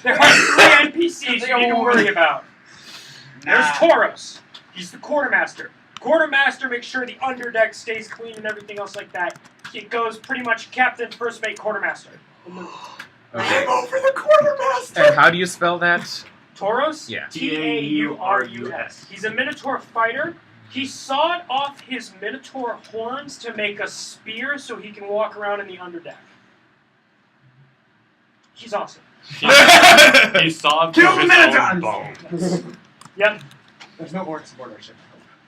There are 3 NPCs you need to worry about. There's Tauros. He's the quartermaster. Quartermaster makes sure the underdeck stays clean and everything else like that. It goes pretty much captain, first mate, quartermaster. I'm over the quartermaster. And how do you spell that? Tauros? Yeah. Taurus. He's a Minotaur fighter. He sawed off his Minotaur horns to make a spear so he can walk around in the underdeck. He's awesome. He saw Kill his Minotaurs! own bones. Yep. There's no orcs aboard our ship.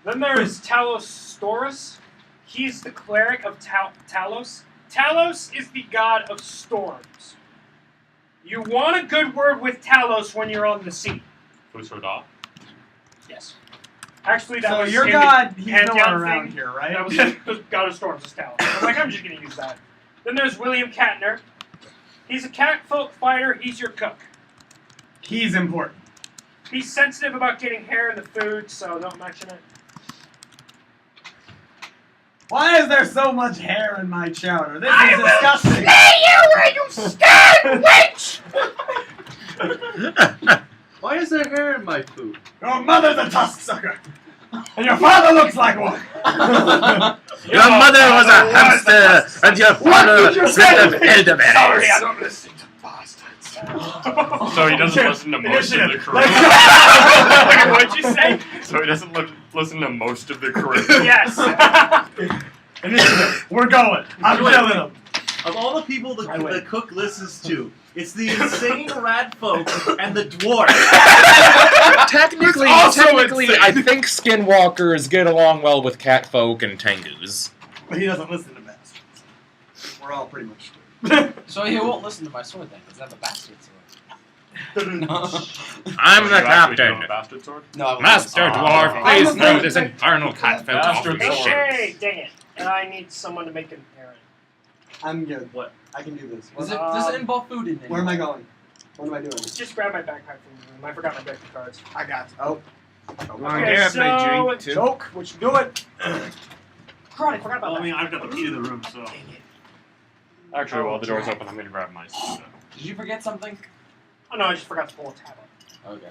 Then there's Talos. He's the cleric of Talos. Talos is the god of storms. You want a good word with Talos when you're on the sea. Fusoda. Yes. Actually, that So was your in god, the he's Pantheon nowhere around thing. here, right? That was the god of storms, is Talos. I'm like, I'm just going to use that. Then there's William Katner. He's a catfolk fighter. He's your cook. He's important. He's sensitive about getting hair in the food, so don't mention it. Why is there so much hair in my chowder? This is disgusting. Why is there hair in my food? Your mother's a tusk sucker, and your father looks like one. Your mother was a hamster, and your father was of elderberries. Sorry, I don't listen to bastards. So he doesn't listen to most of the crew. What'd you say? So he doesn't listen to most of the crew. Yes. Initiative. We're going. I'm killing them. Of all the people the cook listens to, it's the insane rat folk and the dwarf. Technically, I think skinwalkers get along well with catfolk and tengus. But he doesn't listen to bastards. We're all pretty much screwed. So he won't listen to my sword then, because I have a bastard sword. No. I'm the You actually do captain. have a bastard sword? No, I won't. Master Dwarf, I'm please a throw bastard. this infernal catfolk off Bastard the sword. ship. Okay, dang it. And I need someone to make an errand. I'm good. What? I can do this. Does it involve food in it? Where am I going? What am I doing? Just grab my backpack from the room. I forgot my deck of cards. I got you. Oh. Okay, so... Choke. What you doing? Crud, I forgot about that. I've got the key to the room, so... Dang it. Actually, while the door's open, I'm going to grab my stuff. Did you forget something? Oh no, I just forgot to pull a tab up. Okay.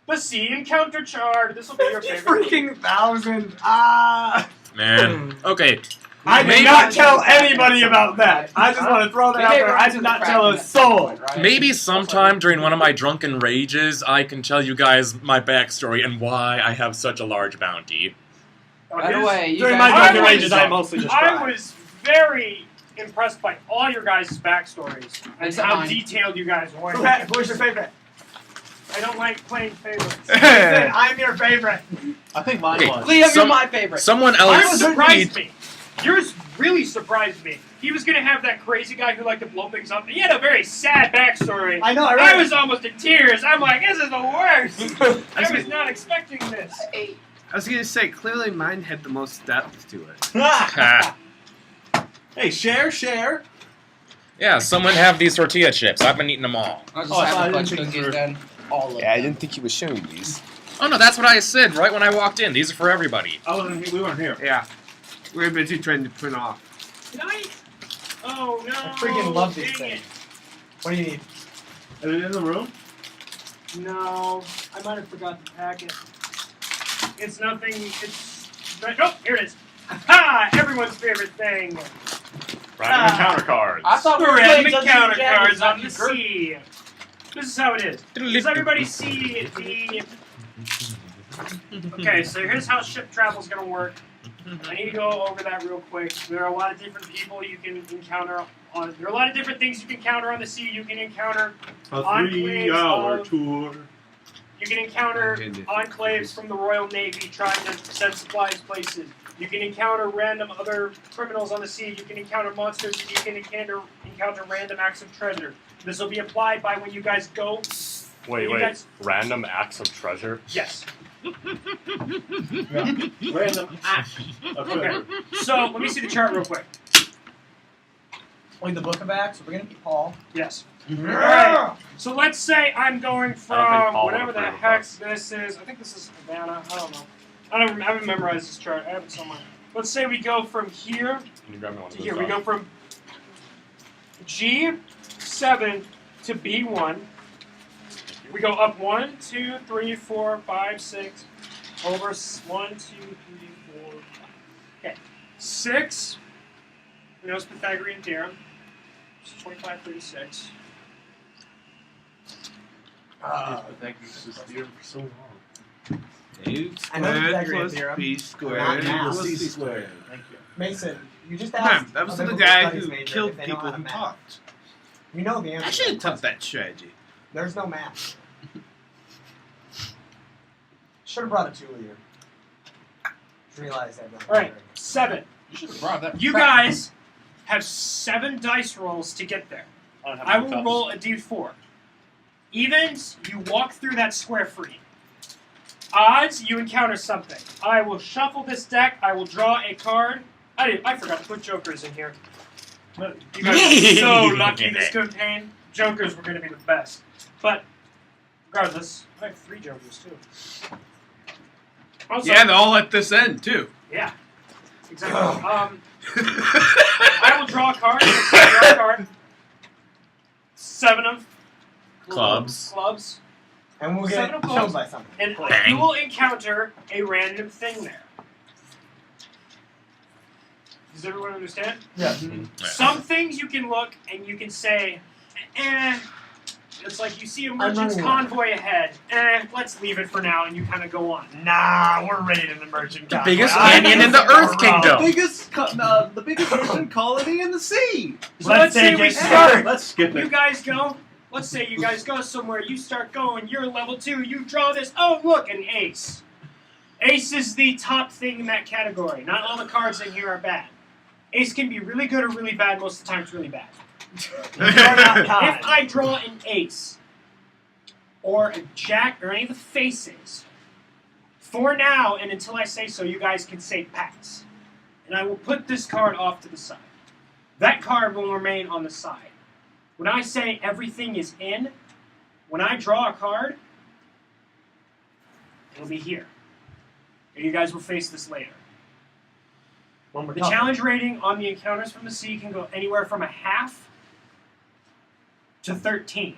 The sea encounter chart. This will be your 50 favorite. freaking thousand. Ah. Man, okay. I did Maybe- not tell anybody about that. I just want to throw that out Maybe there. I did not tell a soul. Maybe sometime during one of my drunken rages, I can tell you guys my backstory and why I have such a large bounty. By the way, you During my guys... drunken I rages, I mostly just I cried. was very impressed by all your guys' backstories and Except how mine. detailed you guys were. Who's your favorite? I don't like playing favorites. Listen, I'm your favorite. I think mine Okay. was. Liam, Some- you're my favorite. Someone Mine else surprised me. Yours really surprised me. He was gonna have that crazy guy who liked to blow things up. He had a very sad backstory. I know. I was almost in tears. I'm like, this is the worst. I was not expecting this. I was gonna say, clearly mine had the most depth to it. Ha. Hey, share. Yeah, someone have these tortilla chips. I've been eating them all. I was Oh, I just thought I having a bunch didn't of think cookies then. All of Yeah, I them. didn't think he was showing these. Oh no, that's what I said right when I walked in. These are for everybody. We weren't here. Yeah. We were busy trying to print off. Did I? Oh no. I freaking love these Dang things. What do you need? Is it in the room? it. No, I might have forgot the packet. It's nothing. It's. Oh, here it is. Ha! Everyone's favorite thing. Random encounter cards. I thought we were Random playing Dungeons encounter and Dragons, cards on not the Kurt. sea. This is how it is. Does everybody see the... Okay, so here's how ship travel is going to work. I need to go over that real quick. There are a lot of different people you can encounter on... There are a lot of different things you can encounter on the sea. You can encounter A Enclaves 3-hour of- tour. You can encounter Oh, goodness. enclaves from the Royal Navy trying to send supplies places. You can encounter random other criminals on the sea. You can encounter monsters. And you can encounter random acts of treasure. This will be applied by when you guys go. Wait. You guys- Random acts of treasure? Yes. Random act. Okay. So let me see the chart real quick. Like the Book of Acts. We're gonna be Paul. Yes. Yeah. Alright. So let's say I'm going from Paul whatever would the approve of heck us. this is. I think this is Havana. I don't know. I haven't memorized this chart. I have it somewhere. Let's say we go from here Can you grab me one of to those? here. We go from G7 to B1. We go up 1, 2, 3, 4, 5, 6. Over 1, 2, 3, 4, 5. Okay. 6. We know it's Pythagorean theorem. It's 25, 36. Pythagoras' theorem for so long. A I know the squared Pythagorean plus theorem. B Not squared math. equals C C squared. squared. Thank you. Mason, you just Come asked. on, that was a the biblical guy studies who major killed if they know people how to who math. talked. You know the answer. I should have taught that strategy. There's no math. Should have brought a tool here. Realized I've done All right. 7. You should have brought that. You guys have 7 dice rolls to get there. I will roll a d4. Evens, you walk through that square free. Odds, you encounter something. I will shuffle this deck. I will draw a card. I forgot to put jokers in here. But you guys are so lucky this campaign. Jokers were going to be the best. But regardless, I have 3 jokers too. Also, Yeah, they're all at this end, too. yeah, exactly. I will draw a card. Draw a card. 7 of Clubs. Clubs. And we'll 7 get of killed clubs. by something. And Bang. you will encounter a random thing there. Does everyone understand? Yeah. Some things you can look and you can say, eh. It's like you see a merchant's running away. convoy ahead. Let's leave it for now, and you kind of go on. Nah, we're raiding the merchant The convoy. biggest I canyon know in the we're Earth wrong. Kingdom. The biggest ocean colony in the sea. So let's say take we it. start. Let's skip You it. guys go. Let's say you guys go somewhere. You start going. You're level 2. You draw this. Oh, look, an ace. Ace is the top thing in that category. Not all the cards in here are bad. Ace can be really good or really bad. Most of the time, it's really bad. If I draw an ace, or a jack, or any of the faces, for now and until I say so, you guys can say pass. And I will put this card off to the side. That card will remain on the side. When I say everything is in, when I draw a card, it'll be here. And you guys will face this later. When we're The talking. challenge rating on the Encounters from the Sea can go anywhere from a half to 13.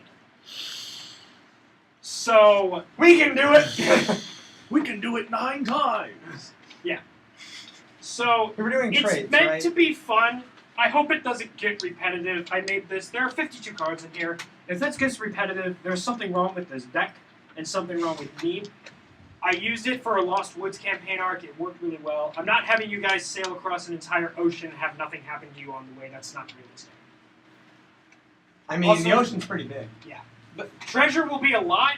So We can do it! We can do it 9 times. So We were doing it's trades, meant right? to be fun. I hope it doesn't get repetitive. I made this. There are 52 cards in here. If this gets repetitive, there's something wrong with this deck and something wrong with me. I used it for a Lost Woods campaign arc. It worked really well. I'm not having you guys sail across an entire ocean and have nothing happen to you on the way. That's not realistic. I mean, Also- the ocean's pretty big. But treasure will be a lot,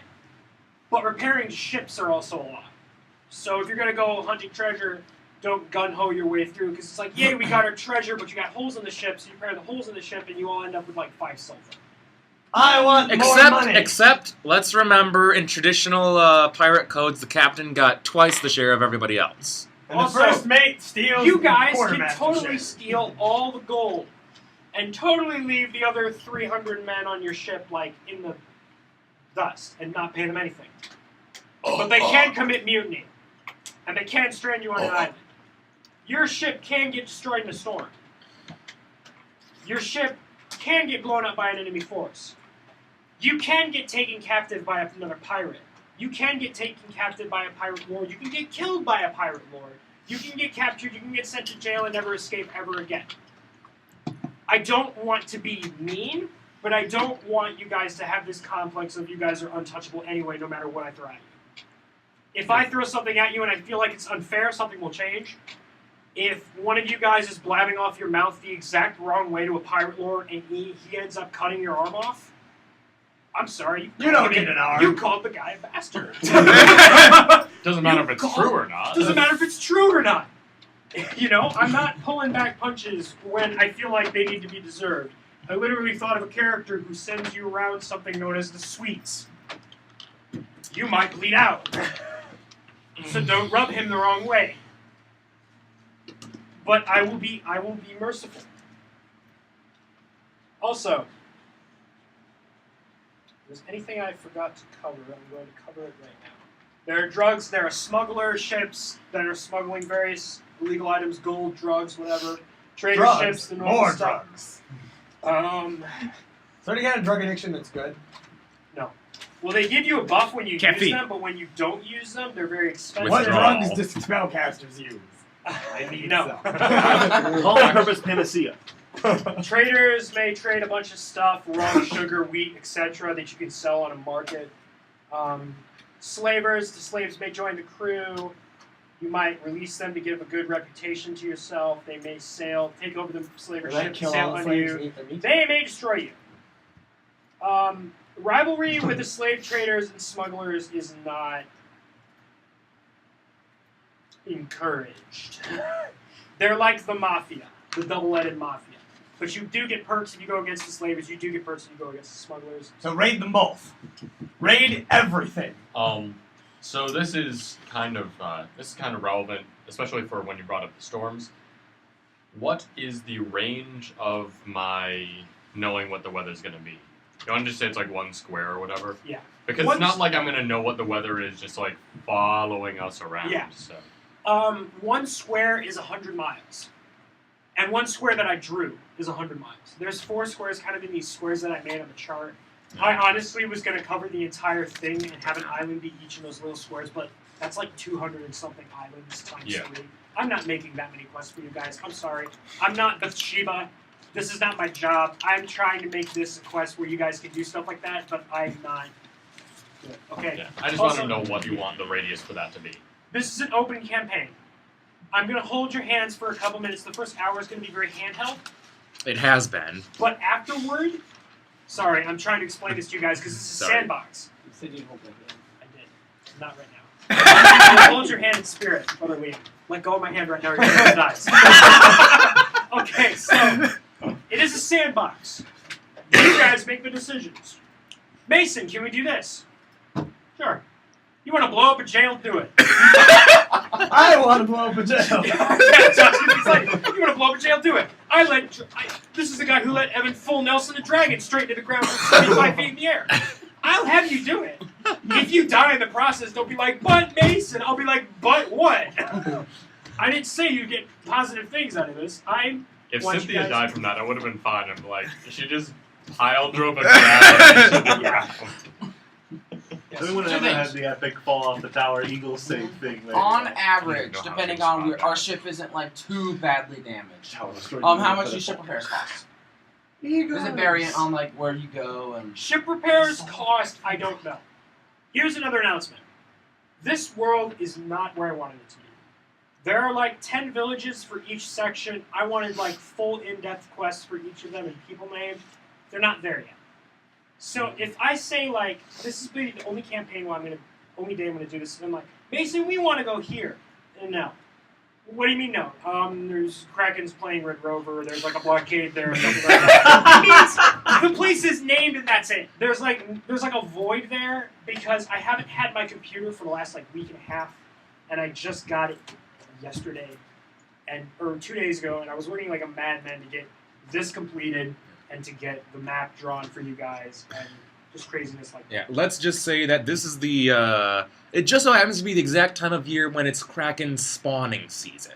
but repairing ships are also a lot. So if you're going to go hunting treasure, don't gun-ho your way through, because it's like, yay, we got our treasure, but you got holes in the ship, so you repair the holes in the ship, and you all end up with like 5 sulfur. I want more money! Except, let's remember, in traditional pirate codes, the captain got twice the share of everybody else. And Also, the first mate steals You the guys can quartermaster totally ship. steal all the gold, and totally leave the other 300 men on your ship, like, in the dust, and not pay them anything. But they can commit mutiny, and they can strand you on an island. Your ship can get destroyed in a storm. Your ship can get blown up by an enemy force. You can get taken captive by another pirate. You can get taken captive by a pirate lord. You can get killed by a pirate lord. You can get captured. You can get sent to jail and never escape ever again. I don't want to be mean, but I don't want you guys to have this complex of you guys are untouchable anyway, no matter what I throw at you. If I throw something at you and I feel like it's unfair, something will change. If one of you guys is blabbing off your mouth the exact wrong way to a pirate lord and he ends up cutting your arm off, I'm sorry. You don't get an arm. You called the guy a bastard. Doesn't matter if You it's call- true or not. Doesn't matter if it's true or not. You know, I'm not pulling back punches when I feel like they need to be deserved. I literally thought of a character who sends you around something known as the sweets. You might bleed out. So don't rub him the wrong way. But I will be merciful. Also, if there's anything I forgot to cover, I'm going to cover it right now. There are drugs, there are smuggler ships that are smuggling various illegal items, gold, drugs, whatever. Trader Drugs. ships, the normal More stuff. drugs. So any kind of drug addiction that's good? No. Well, they give you a buff when you Caffeine. use them, but when you don't use them, they're very expensive. What Withdrawal. drugs does spellcasters use? I need No. some. Multi-purpose panacea. Traders may trade a bunch of stuff, rum, sugar, wheat, etc., that you can sell on a market. Slavers, the slaves may join the crew. You might release them to give a good reputation to yourself. They may sail, take over the slaver Will that ship, kill sail all the on slaves you. and eat their meat? They may destroy you. Rivalry with the slave traders and smugglers is not encouraged. They're like the mafia, the double-headed mafia. But you do get perks if you go against the slavers. You do get perks if you go against the smugglers. So raid them both. Raid everything. So this is kind of relevant, especially for when you brought up the storms. What is the range of my knowing what the weather's going to be? You want to just say it's like 1 square or whatever? Yeah. Because it's not like I'm going to know what the weather is just like following us around. Yeah. So. 1 square is 100 miles. And 1 square that I drew is 100 miles. There's 4 squares kind of in these squares that I made on the chart. I honestly was going to cover the entire thing and have an island be each of those little squares, but that's like 200 and something islands times 3. I'm not making that many quests for you guys. I'm sorry. I'm not Bathsheba. This is not my job. I'm trying to make this a quest where you guys can do stuff like that, but I'm not. Okay. Yeah. I just Also, want to know what you want the radius for that to be. This is an open campaign. I'm going to hold your hands for a couple minutes. The first hour is going to be very handheld. It has been. But afterward, sorry, I'm trying to explain this to you guys because this is a sandbox. You said you'd hold my hand. I did. Not right now. I'm gonna hold your hand in spirit, Brother Liam. Let go of my hand right now or you're going to die. Okay, so it is a sandbox. You guys make the decisions. Mason, can we do this? Sure. You want to blow up a jail? Do it. I want to blow up a jail. Yeah, Justin, he's like, you want to blow up a jail? Do it. This is the guy who let Evan full Nelson the Dragon straight to the ground from 75 feet in the air. I'll have you do it. If you die in the process, don't be like, but Mason. I'll be like, but what? I didn't say you get positive things out of this. If want you Cynthia guys- died from that, I would have been fine. I'm like, she just pile drove a dragon. Yeah. We wouldn't Two have had things. the epic fall off the tower eagle save thing. Later. On I average, don't know how depending to on respond our to ship isn't like too badly damaged. How How much do ship repairs cost? Is it variant on like where you go and Ship repairs cost, I don't know. Here's another announcement. This world is not where I wanted it to be. There are like 10 villages for each section. I wanted like full in-depth quests for each of them and people named. They're not there yet. So if I say like, this is the only campaign where only day I'm gonna do this, and I'm like, Mason, we want to go here. And no. What do you mean no? There's Krakens playing Red Rover. There's like a blockade there. Or something like that. It means the place is named and that's it. There's like a void there because I haven't had my computer for the last like week and a half, and I just got it yesterday, or 2 days ago, and I was working like a madman to get this completed and to get the map drawn for you guys and just craziness like that. Yeah, let's just say that this is the, it just so happens to be the exact time of year when it's Kraken spawning season.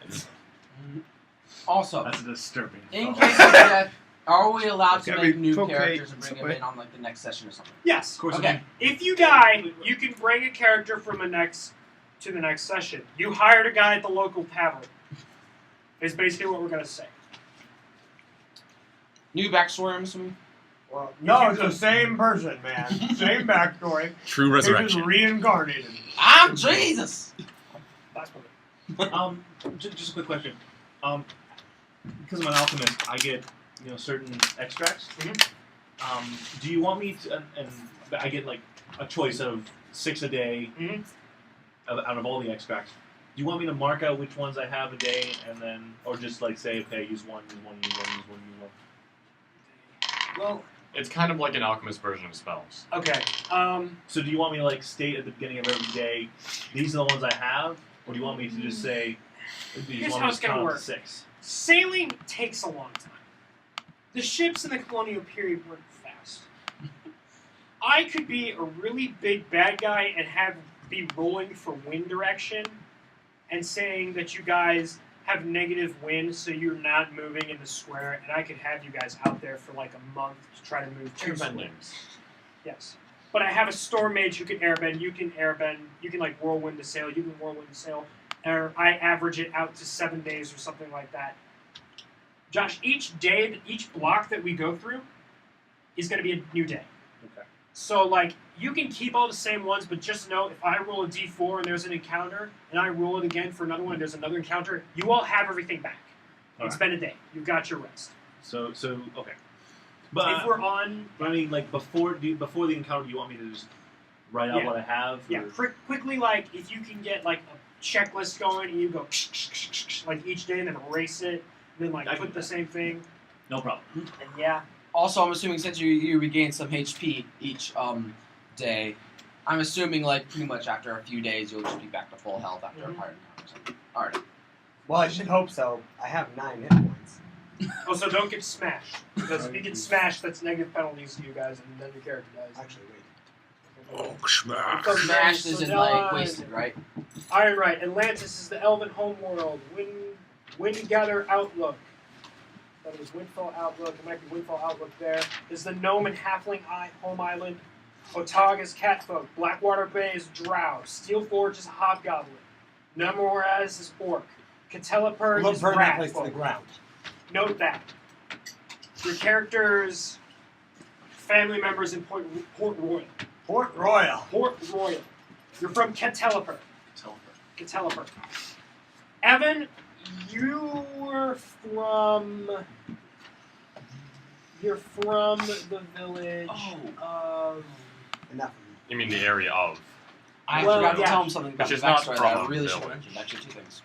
also That's a disturbing. in thought. case of death, are we allowed It's to gotta make be new cocaine characters and bring them somewhere. in on like the next session or something? Yes. Of course, Okay. If you die, you can bring a character from the next session. You hired a guy at the local tavern. Is basically what we're gonna say. New backstory, I'm assuming. Well, no, it's the same person, man. Same backstory. True They're just resurrection. reincarnated. I'm Jesus. That's what Just a quick question. Because I'm an alchemist, I get certain extracts. Do you want me to? And I get like a choice of 6 a day out of all the extracts. Do you want me to mark out which ones I have a day, and then, or just like say, okay, use one, use one, use one, use one, use one? Well, It's kind of like an alchemist version of spells. okay. So do you want me to like state at the beginning of every day, these are the ones I have, or do you want me to just say, do you Here's want how me it's to gonna count up work. to 6? Sailing takes a long time. The ships in the colonial period weren't fast. I could be a really big bad guy and be rolling for wind direction and saying that you guys have negative wind, so you're not moving in the square, and I could have you guys out there for like a month to try to move 2 Airbending. squares. Yes. but I have a storm mage who can airbend. You can airbend. You can like whirlwind to sail. You can whirlwind to sail. Or I average it out to 7 days or something like that. Josh, each day, each block that we go through is going to be a new day. Okay. So like you can keep all the same ones, but just know if I roll a d4 and there's an encounter, and I roll it again for another one and there's another encounter, you all have everything back. It's been a day. You've got your rest. So okay. But If we're on, I mean, like before the encounter, do you want me to just write out Yeah. what I have? yeah, or- quickly, like if you can get like a checklist going and you go like each day and then erase it, and then like I can put do the that. same thing, No problem. and yeah. Also, I'm assuming since you regain some HP each day, I'm assuming like pretty much after a few days you'll just be back to full health after a pirate encounter. Alright. Well, I should hope so. I have 9 hit points. Also, don't get smashed because if you get smashed, that's negative penalties to you guys, and then your character dies. Actually, wait. Oh, schmack. Because Smashed so isn't now like I'm- wasted, right? Iron Right. Atlantis is the elven homeworld. Windgather Outlook. That was Windfall Outlook. It might be Windfall Outlook there. Is the gnome and halfling home island. Otag is catfolk. Blackwater Bay is drow. Steelforge is hobgoblin. Nemoraz is orc. Catelliper Look, is burn that place to the rat ground. Note that. Your characters, family members in Port Royal. Port Royal. Port Royal. You're from Catelliper. Catelliper. Evan, you were from. You're from the village of. Enough. You mean the area of? I Well, forgot to yeah. tell him something about Which the is not backstory that I from really a should have village. mentioned. Actually, 2 things.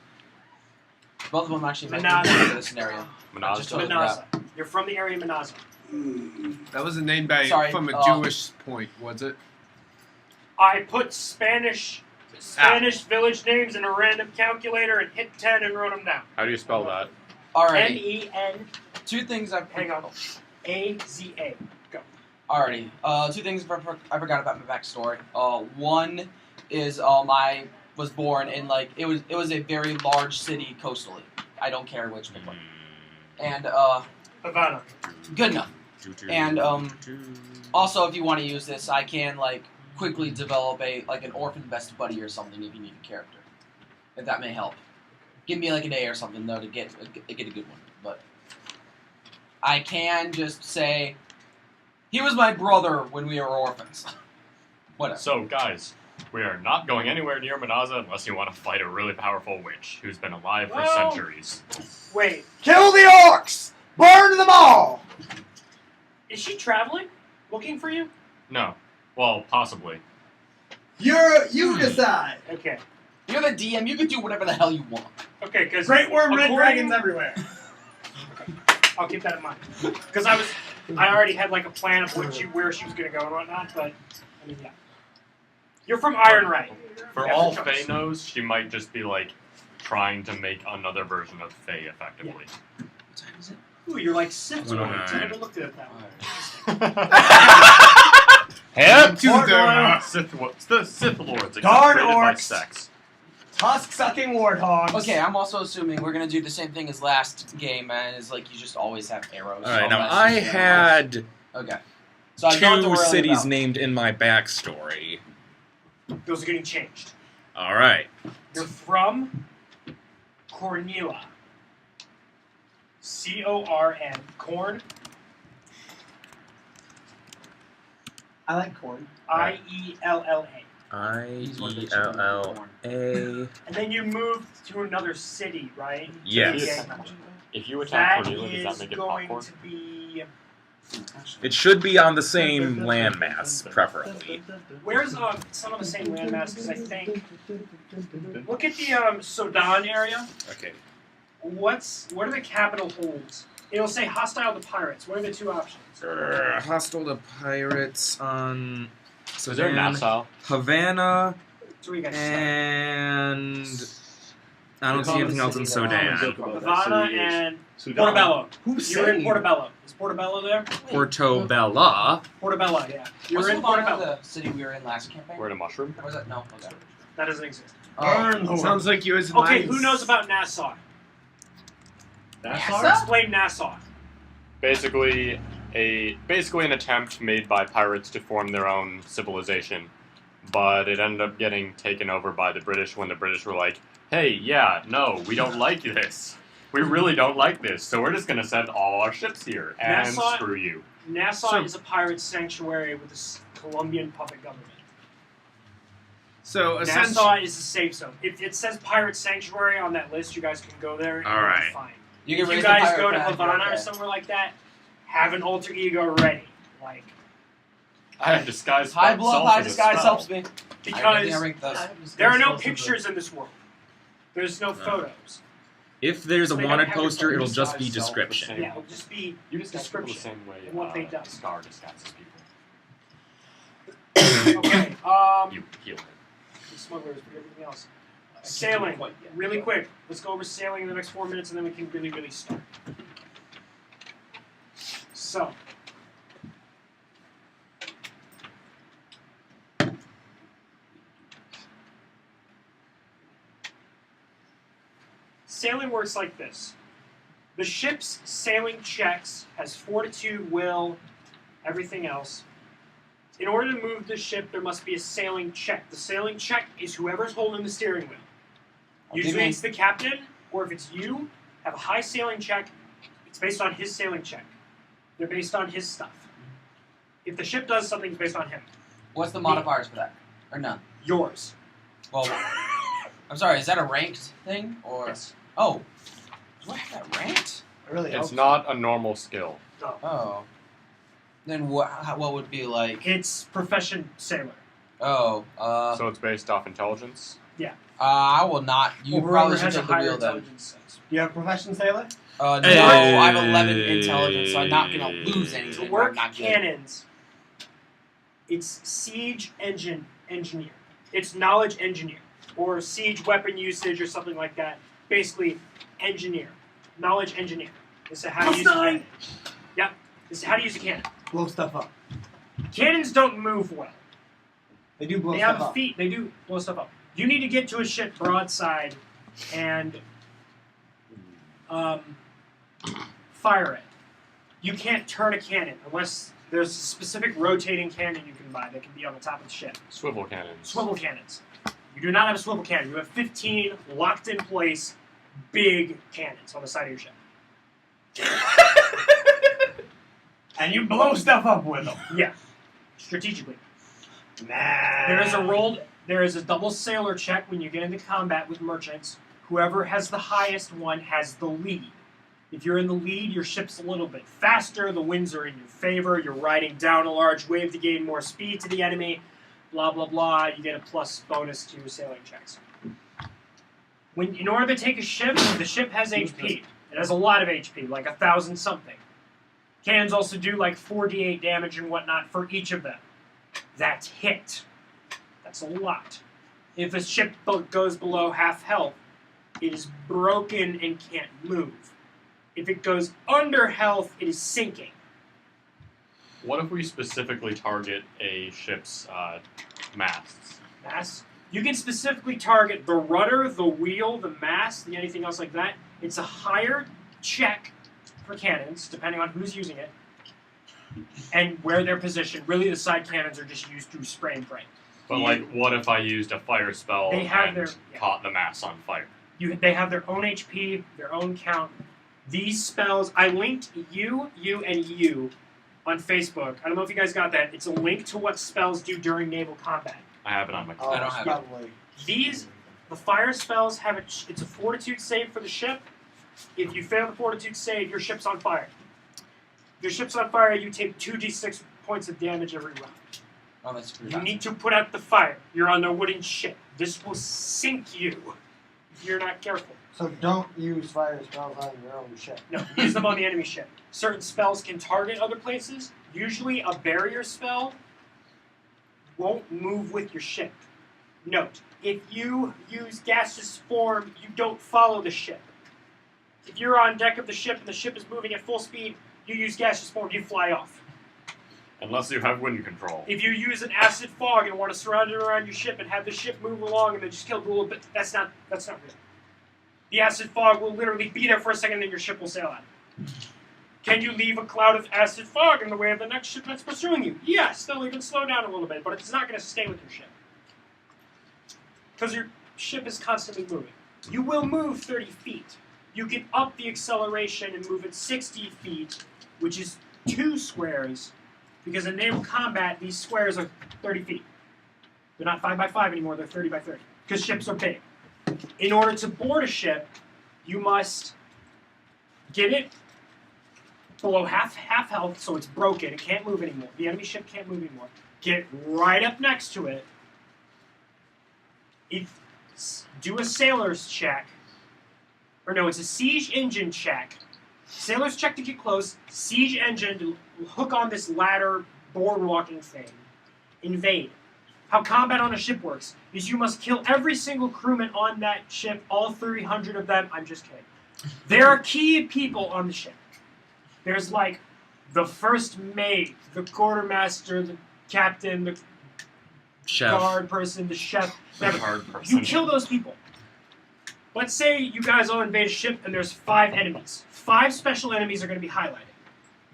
Both of them actually make Manaza. sense for this scenario. Just Manaza? totally Manaza. You're from the area of Manaza. That was a name by Sorry, from a uh, Jewish point, was it? I put Spanish village names in a random calculator and hit 10 and wrote them down. How do you spell that? Alrighty. N-E-N-A-Z-A. 2 things Hang on. Go. Alrighty. 2 things I forgot about my backstory. One is I was born in like it was a very large city coastally. I don't care which one. And Havana. good enough. And also if you want to use this, I can like quickly develop an orphan best buddy or something if you need a character. If that may help. Give me like a day or something though to get a good one. But I can just say he was my brother when we were orphans. Whatever. So, guys, we are not going anywhere near Manaza unless you want to fight a really powerful witch who's been alive for Well- centuries. Wait, Kill the orcs! Burn them all! is she traveling? Looking for you? No. Well, possibly. You decide. Okay. You're the DM, you can do whatever the hell you want. Okay, because Great worm, red according- dragons everywhere. I'll keep that in mind. Because I already had like a plan of where she was gonna go and whatnot, but I mean, yeah. You're from Iron Right. For Yeah, all good Faye choice. knows, she might just be, like, trying to make another version of Faye effectively. What time is it? Ooh, you're like Sith Well, Lords. I alright. never looked at it that way. Hep! Port Royal. The Sith Lords, Darn exasperated by orcs. sex. Tusk-sucking warthogs. Okay, I'm also assuming we're gonna do the same thing as last game, and is like you just always have arrows. Alright, now That's I just had Okay. So I don't have to 2 worry cities about- named in my backstory. Those are getting changed. Alright. You're from Cornilla. C-O-R-N. Corn. I like corn. I-E-L-L-A. He's one of the children of the I-E-L-L-A. corn. And then you moved to another city, right? Yes. Yeah. If you attack That Cornelia, does that is make it going popcorn? to be... It should be on the same landmass, preferably. Where's it's not on the same landmass because I think. Look at the Sudan area. Okay. What are the capital holds? It'll say hostile to pirates. What are the 2 options? Hostile to pirates on Is there Nassau? Havana, So we got and I don't see anything else in Sudan. Havana and Sudan. Portobello. Who's You're in saying? Portobello. Is Portobello there? Portobello. Portobello, yeah. You're Was in Havana Portobello. the city we were in last campaign? We're in a mushroom? Or was that no? Okay. That doesn't exist. Burn the Sounds like you as Okay, who knows about Nassau? Nassau? Nassau? Explain Nassau. Basically, basically an attempt made by pirates to form their own civilization, but it ended up getting taken over by the British when the British were like, "Hey, yeah, no, we don't like this. We really don't like this, so we're just gonna send all our ships here and screw you." Nassau is a pirate sanctuary with the Colombian puppet government. So Nassau is a safe zone. If it says pirate sanctuary on that list, you guys can go there. All right. Be fine. You can If raise you the guys pirate go to flag, Havana okay. or somewhere like that, have an alter ego ready. Like, I have disguised High blow up, self high as a disguise spell. helps me. because there are no pictures in this world. There's no photos. If there's a So they wanted don't have poster, your it'll just be disguise self the description. same. Yeah, it'll just be You just got people the description. same way and what they done. Scar disguises people. Okay, You heal him. the smugglers, but everything else. Sailing, really quick. Let's go over sailing in the next 4 minutes, and then we can really start. So, sailing works like this. The ship's sailing checks has fortitude, will, everything else. In order to move the ship, there must be a sailing check. The sailing check is whoever's holding the steering wheel. Usually it's the captain, or if it's you, have a high sailing check. It's based on his sailing check. They're based on his stuff. If the ship does something, it's based on him. What's the modifiers for that? Or none? Yours. Well, I'm sorry, is that a ranked thing? Or Yes. Oh. Do I have that ranked? I really hope It's so. not a normal skill. Oh. Then what would be like It's profession sailor. oh, So it's based off intelligence. I will not. You Or whoever probably should has a take the higher wheel then. intelligence. Do you have profession sailor? No, Hey. I have 11 intelligence, so I'm not gonna lose anything. To but work I'm not good. cannons, it's siege engineer. It's knowledge engineer. Or siege weapon usage or something like that. Basically, engineer. Knowledge engineer. This is how to use a cannon. Yep. This is how to use a cannon. Blow stuff up. Cannons don't move well. They do blow They stuff have up. feet. They do blow stuff up. You need to get to a ship broadside and fire it. You can't turn a cannon unless there's a specific rotating cannon you can buy that can be on the top of the ship. Swivel cannons. Swivel cannons. You do not have a swivel cannon. You have 15 locked in place big cannons on the side of your ship. And you blow stuff up with them. Yeah, strategically. Nah. There is a double sailor check when you get into combat with merchants. Whoever has the highest one has the lead. If you're in the lead, your ship's a little bit faster, the winds are in your favor, you're riding down a large wave to gain more speed to the enemy, blah, blah, blah. You get a plus bonus to your sailing checks. In order to take a ship, the ship has HP. It has a lot of HP, like 1,000 something. Cannons also do like 4d8 damage and whatnot for each of them. That's hit. That's a lot. If a ship goes below half health, it is broken and can't move. If it goes under health, it is sinking. What if we specifically target a ship's masts? Mast. You can specifically target the rudder, the wheel, the mast, and anything else like that. It's a higher check for cannons, depending on who's using it, and where they're positioned. Really, the side cannons are just used to spray and pray. But like, what if I used a fire spell They have and their- caught the masts on fire? They have their own HP, their own count. These spells, I linked you, and you on Facebook. I don't know if you guys got that. It's a link to what spells do during naval combat. I have it on my. Oh, I don't have it. probably. The fire spells have it's a fortitude save for the ship. If you fail the fortitude save, your ship's on fire. If your ship's on fire, you take 2d6 points of damage every round. Oh, that's pretty You bad. need to put out the fire. You're on a wooden ship. This will sink you if you're not careful. So don't use fire spells on your own ship. No, use them on the enemy ship. Certain spells can target other places. Usually a barrier spell won't move with your ship. Note, if you use gaseous form, you don't follow the ship. If you're on deck of the ship and the ship is moving at full speed, you use gaseous form, you fly off. Unless you have wind control. If you use an acid fog and want to surround it around your ship and have the ship move along and then just kill it a little bit, that's not real. The acid fog will literally be there for a second and then your ship will sail out. Can you leave a cloud of acid fog in the way of the next ship that's pursuing you? Yes, they'll even slow down a little bit, but it's not going to stay with your ship. Because your ship is constantly moving. You will move 30 feet. You can up the acceleration and move it 60 feet, which is 2 squares, because in naval combat, these squares are 30 feet. They're not 5 by 5 anymore, they're 30 by 30, because ships are big. In order to board a ship, you must get it below half health, so it's broken, it can't move anymore. The enemy ship can't move anymore. Get right up next to it. Do a sailor's check. Or no, it's a siege engine check. Sailor's check to get close. Siege engine to hook on this ladder boardwalking thing. Invade. How combat on a ship works is you must kill every single crewman on that ship, all 300 of them. I'm just kidding. There are key people on the ship. There's like the first mate, the quartermaster, the captain, the Chef. guard person, the chef. Guard person. You kill those people. Let's say you guys all invade a ship and there's 5 enemies. 5 special enemies are going to be highlighted.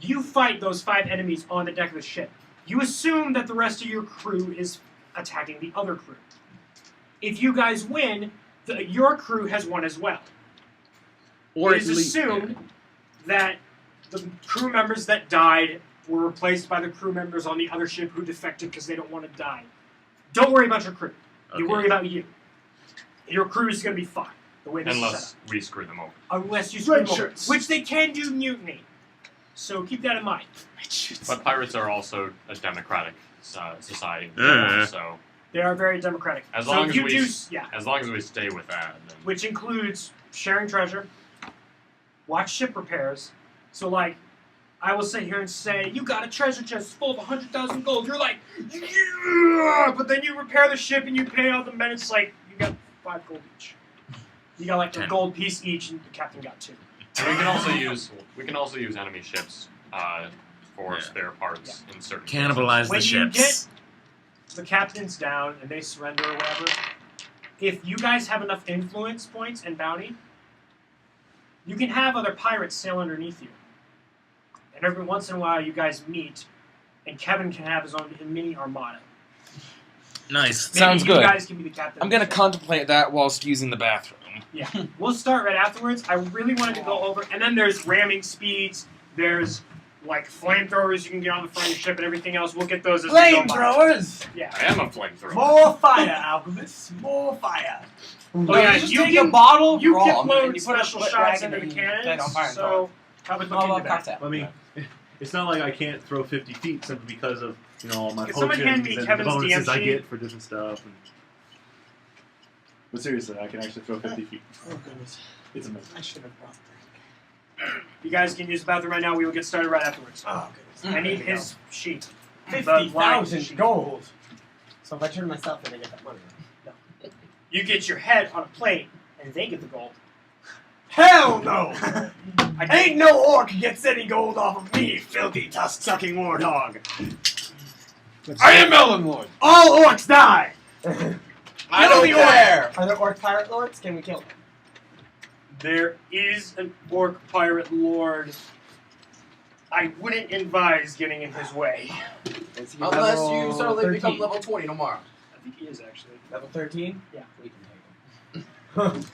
You fight those 5 enemies on the deck of the ship. You assume that the rest of your crew is attacking the other crew. If you guys win, your crew has won as well. Or it is assumed that the crew members that died were replaced by the crew members on the other ship who defected because they don't want to die. Don't worry about your crew. You worry about you. Your crew is going to be fine. The way this is set Unless up. we screw them over. Unless you screw them over. shirts. Which they can do mutiny. So keep that in mind. But pirates are also a democratic society, so They are very democratic. as so long if as you we do, as long as we stay with that, then which includes sharing treasure, watch ship repairs. So like, I will sit here and say, you got a treasure chest full of 100,000 gold. You're like, yeah! But then you repair the ship and you pay all the men. It's like, you got 5 gold each. You got like a 10. gold piece each, and the captain got 2. And we can also use enemy ships for spare parts in certain Cannibalize When the you ships. get the captains down and they surrender or whatever, if you guys have enough influence points and bounty, you can have other pirates sail underneath you. And every once in a while, you guys meet, and Kevin can have his own mini armada. Nice. Maybe Sounds you good. guys can be the captain. I'm of the gonna ship. contemplate that whilst using the bathroom. Yeah, we'll start right afterwards. I really wanted to go over, and then there's ramming speeds. There's like flamethrowers you can get on the front of your ship, and everything else. We'll get those as we go by. Flamethrowers! Yeah. I am a flamethrower. More fire, alchemists! More fire! Oh yeah, just you take can a bottle of you rum can and load you put a special split shots rag into and the then you set it on cannons. fire and throw So have a look Well, into that. cocktail. I mean, it's not like I can't throw 50 feet simply because of all my Can someone hand potions me and the Kevin's bonuses DM I sheet? get for different stuff. But seriously, I can actually throw 50 feet. Oh goodness. It's amazing. I should have brought that. You guys can use the bathroom right now. We will get started right afterwards. Oh goodness. I need his sheet. 50,000 gold. So if I turn myself in, I get that money. No. You get your head on a plate, and they get the gold. Hell no! I Ain't no orc gets any gold off of me, filthy tusk-sucking warthog. I am Melon Lord. All orcs die! I don't care. Are there orc pirate lords? Can we kill them? There is an orc pirate lord. I wouldn't advise getting in his way. Is he Unless level you suddenly 13? become level 20 tomorrow. I think he is actually. Level 13? Yeah. We can take him.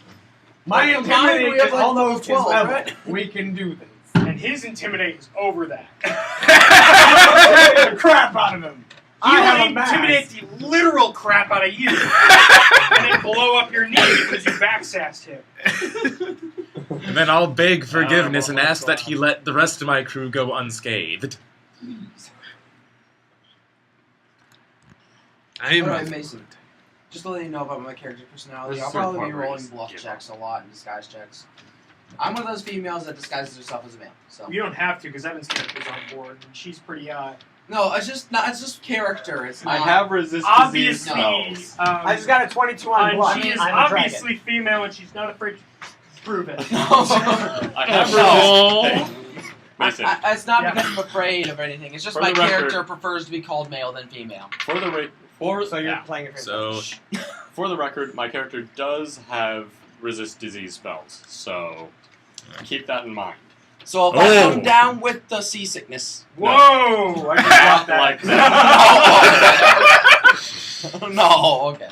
My Well, combined, we intimidate have is like almost 12, his level. right? We can do this. And his intimidate is over that. the crap out of him. He I have will a mask. intimidate the literal crap out of you. And then blow up your knee because you backsassed him. And then I'll beg forgiveness Oh, and ask that he let the rest of my crew go unscathed. I am Alright, Mason. Just to let you know about my character personality, There's I'll a certain probably be point where rolling you just bluff give checks a lot and disguise checks. I'm one of those females that disguises herself as a male. So You don't have to because Evan's character's on board. And she's pretty, no, it's just character. It's I not. have resist disease obviously, spells. I just got a 22 on and blood. she is I'm a dragon. obviously female and she's not afraid to prove it. I have No. resist. Hey, Mason, It's not Yeah. because I'm afraid of anything. It's just For my the record- character prefers to be called male than female. for the So you're yeah. playing it for So, For the record, my character does have resist disease spells, so keep that in mind. So if I come down with the seasickness. Whoa! I just got that. Like that. No, okay.